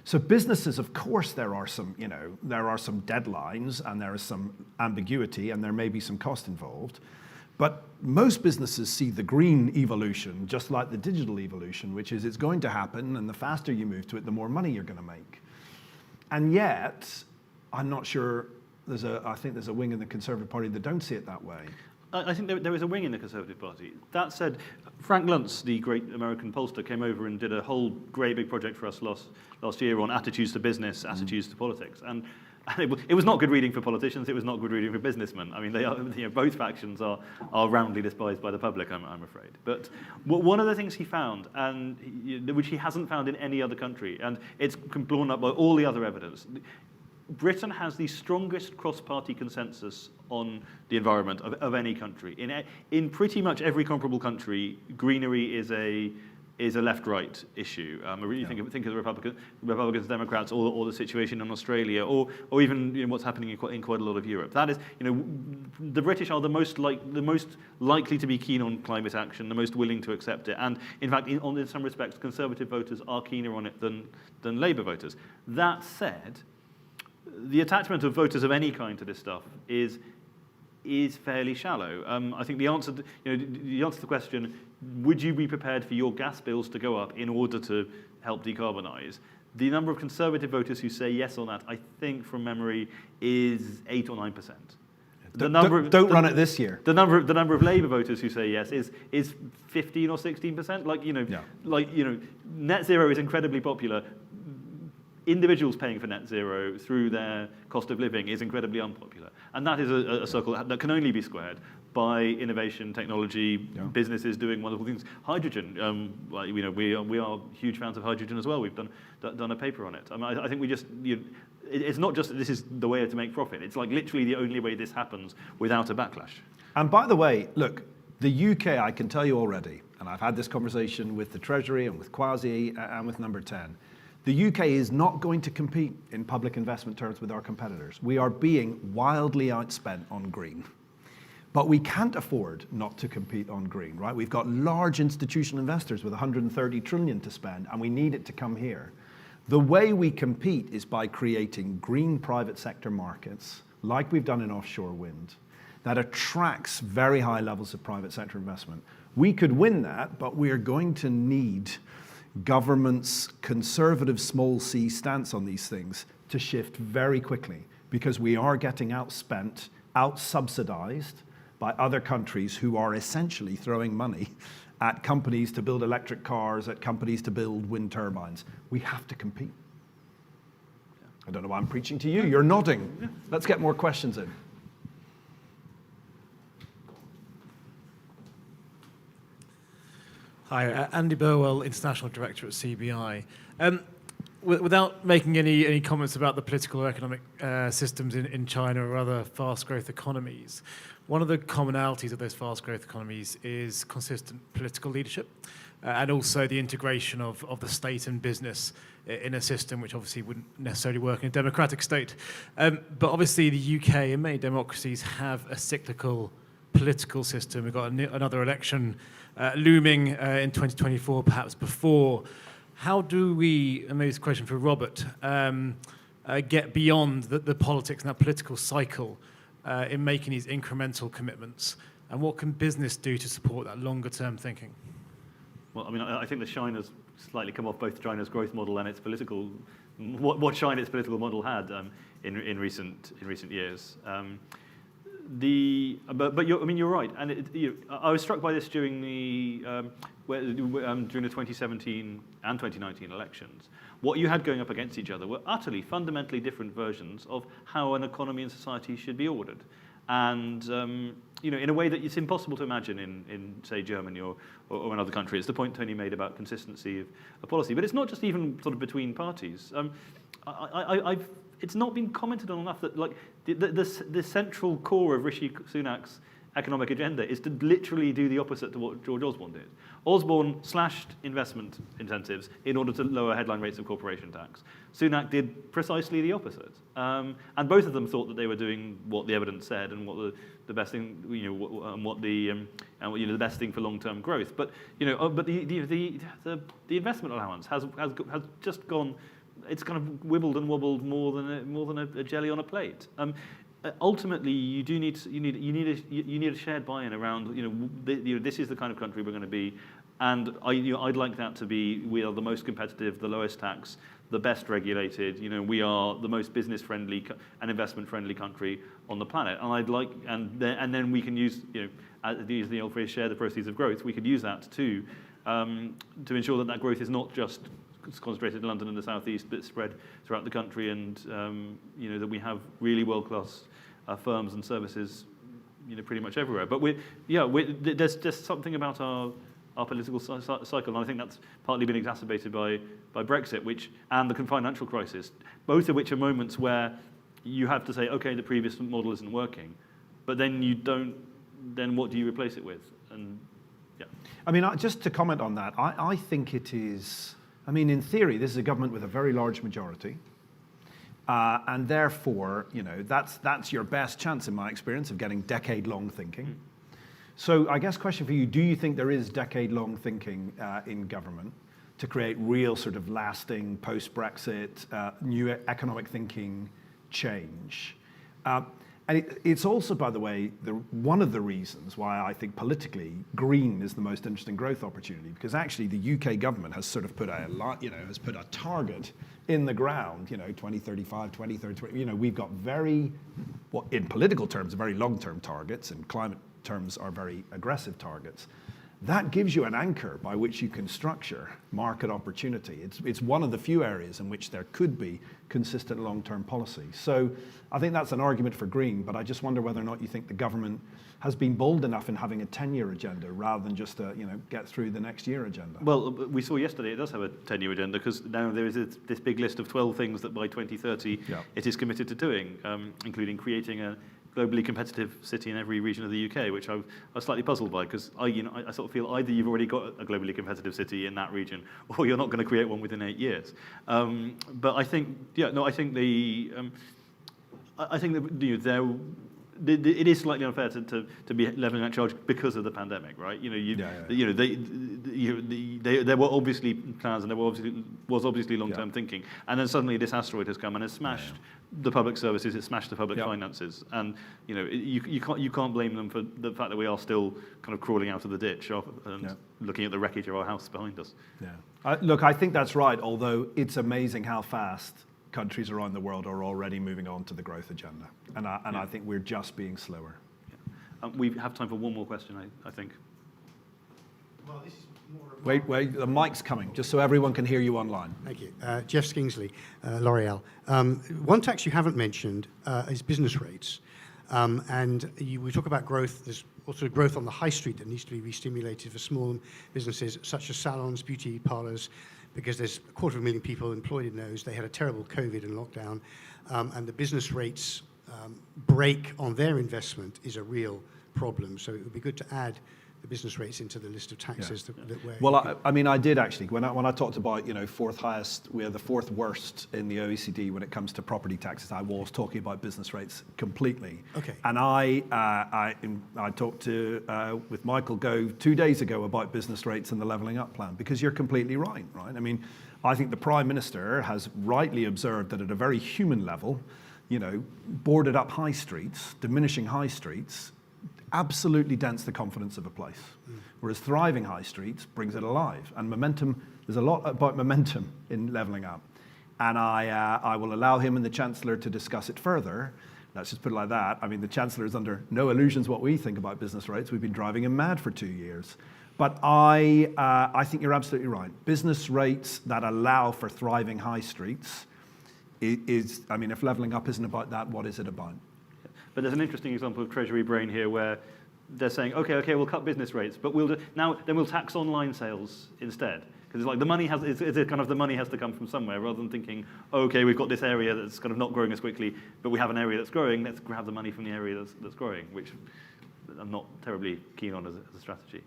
So businesses, of course, there are some deadlines and there is some ambiguity and there may be some cost involved. But most businesses see the green evolution just like the digital evolution, which is it's going to happen, and the faster you move to it, the more money you're going to make. And yet, I'm not sure. I think there's a wing in the Conservative Party that don't see it that way. I think there is a wing in the Conservative Party. That said, Frank Luntz, the great American pollster, came over and did a whole great big project for us last year on attitudes to business, attitudes to politics. And it was not good reading for politicians. It was not good reading for businessmen. I mean, both factions are roundly despised by the public, I'm afraid. But one of the things he found, and which he hasn't found in any other country, and it's blown up by all the other evidence, Britain has the strongest cross-party consensus on the environment of any country. In pretty much every comparable country, greenery is a left-right issue. I really think of the Republicans, Democrats, or the situation in Australia, or even what's happening in quite a lot of Europe. That is, the British are the most likely to be keen on climate action, the most willing to accept it, and in fact, in some respects, Conservative voters are keener on it than Labour voters. That said, the attachment of voters of any kind to this stuff is fairly shallow. I think the answer to the question, would you be prepared for your gas bills to go up in order to help decarbonise? The number of Conservative voters who say yes on that, I think from memory, is 8 or 9%. Don't run it this year. The number of Labour voters who say yes is 15 or 16%. Net zero is incredibly popular. Individuals paying for net zero through their cost of living is incredibly unpopular. And that is a circle that can only be squared by innovation, technology, businesses doing wonderful things. Hydrogen, we are huge fans of hydrogen as well. We've done a paper on it. I think we just, it's not just that this is the way to make profit. It's like literally the only way this happens without a backlash. And by the way, look, the UK, I can tell you already, and I've had this conversation with the Treasury and with Kwasi and with Number 10, the UK is not going to compete in public investment terms with our competitors. We are being wildly outspent on green. But we can't afford not to compete on green, right? We've got large institutional investors with 130 trillion to spend, and we need it to come here. The way we compete is by creating green private sector markets, like we've done in offshore wind, that attracts very high levels of private sector investment. We could win that, but we are going to need government's conservative small c stance on these things to shift very quickly, because we are getting outspent, out-subsidized by other countries who are essentially throwing money at companies to build electric cars, at companies to build wind turbines. We have to compete. I don't know why I'm preaching to you. You're nodding. Let's get more questions in. Hi, Andy Burwell, International Director at CBI. Without making any comments about the political or economic systems in China or other fast growth economies, one of the commonalities of those fast growth economies is consistent political leadership and also the integration of the state and business in a system which obviously wouldn't necessarily work in a democratic state. But obviously the UK and many democracies have a cyclical political system. We've got another election looming in 2024, perhaps before. How do we, and maybe it's a question for Robert, get beyond the politics and that political cycle in making these incremental commitments? And what can business do to support that longer term thinking? Well, I mean, I think that China's slightly come off both China's growth model and its political, what China's political model had in recent years. But you're right, and I was struck by this during the 2017 and 2019 elections. What you had going up against each other were utterly, fundamentally different versions of how an economy and society should be ordered, and in a way that it's impossible to imagine in say Germany or another country. It's the point Tony made about consistency of policy, but it's not just even sort of between parties. It's not been commented on enough that the central core of Rishi Sunak's economic agenda is to literally do the opposite to what George Osborne did. Osborne slashed investment incentives in order to lower headline rates of corporation tax. Sunak did precisely the opposite. And both of them thought that they were doing what the evidence said and what the best thing, and what the best thing for long-term growth. But the investment allowance has just gone. It's kind of wibbled and wobbled more than a jelly on a plate. Ultimately, you need a shared buy-in around this is the kind of country we're going to be, and I'd like that to be we are the most competitive, the lowest tax, the best regulated. We are the most business-friendly and investment-friendly country on the planet, and I'd like and then we can use use the old phrase share the proceeds of growth. We could use that to ensure that growth is not just concentrated in London and the southeast, but spread throughout the country, and that we have really world-class firms and services, pretty much everywhere. But there's just something about our political cycle, and I think that's partly been exacerbated by Brexit, and the financial crisis, both of which are moments where you have to say, okay, the previous model isn't working, but then then what do you replace it with? And yeah, I mean, just to comment on that, I think it is. I mean, in theory, this is a government with a very large majority, and therefore, that's your best chance, in my experience, of getting decade-long thinking. So I guess question for you, do you think there is decade-long thinking in government to create real sort of lasting post-Brexit, new economic thinking change? And it's also, by the way, one of the reasons why I think politically green is the most interesting growth opportunity, because actually the UK government has sort of put a target in the ground, 2035, 2030, we've got in political terms, very long-term targets, and climate terms are very aggressive targets. That gives you an anchor by which you can structure market opportunity. It's one of the few areas in which there could be consistent long-term policy. So I think that's an argument for green, but I just wonder whether or not you think the government has been bold enough in having a 10-year agenda rather than just a get through the next year agenda. Well, we saw yesterday it does have a 10-year agenda, because now there is this big list of 12 things that by 2030 it is committed to doing, including creating a globally competitive city in every region of the UK, which I was slightly puzzled by, because I sort of feel either you've already got a globally competitive city in that region, or you're not going to create one within 8 years. But I think, I think it is slightly unfair to be levelling that charge because of the pandemic, right? There were obviously plans and there was obviously long-term thinking, and then suddenly this asteroid has come and has smashed the public services, it's smashed the public finances, and you can't blame them for the fact that we are still kind of crawling out of the ditch and looking at the wreckage of our house behind us. Yeah. Look, I think that's right. Although it's amazing how fast countries around the world are already moving on to the growth agenda, and I think we're just being slower. We have time for one more question, I think. Well, this is more of Wait, the mic's coming, just so everyone can hear you online. Thank you. Jeff Skingsley, L'Oreal. One tax you haven't mentioned is business rates. We talk about growth. There's also growth on the high street that needs to be re-stimulated for small businesses such as salons, beauty parlours, because there's 250,000 people employed in those. They had a terrible COVID and lockdown, and the business rates break on their investment is a real problem. So it would be good to add the business rates into the list of taxes that we're... Well, I did actually. When I talked about, fourth highest, we are the fourth worst in the OECD when it comes to property taxes, I was talking about business rates completely. Okay. And I talked with Michael Gove 2 days ago about business rates and the levelling up plan, because you're completely right? I mean, I think the Prime Minister has rightly observed that at a very human level, boarded up high streets, diminishing high streets, absolutely dents the confidence of a place. Whereas thriving high streets brings it alive. And momentum, there's a lot about momentum in levelling up. And I will allow him and the Chancellor to discuss it further. Let's just put it like that. I mean, the Chancellor is under no illusions what we think about business rates. We've been driving him mad for 2 years. But I think you're absolutely right. Business rates that allow for thriving high streets if levelling up isn't about that, what is it about? But there's an interesting example of Treasury brain here where they're saying, okay, we'll cut business rates, but we'll tax online sales instead. Because it's like the money has to come from somewhere, rather than thinking, okay, we've got this area that's kind of not growing as quickly, but we have an area that's growing, let's grab the money from the area that's growing, which I'm not terribly keen on as a strategy.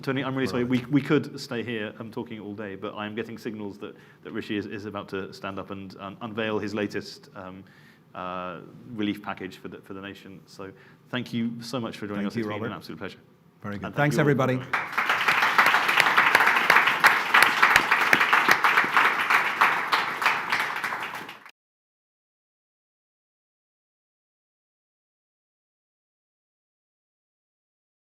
Tony, I'm really sorry. We could stay here talking all day, but I'm getting signals that Rishi is about to stand up and unveil his latest relief package for the nation. So thank you so much for joining us. It's been an absolute pleasure. Very good. Thanks, everybody.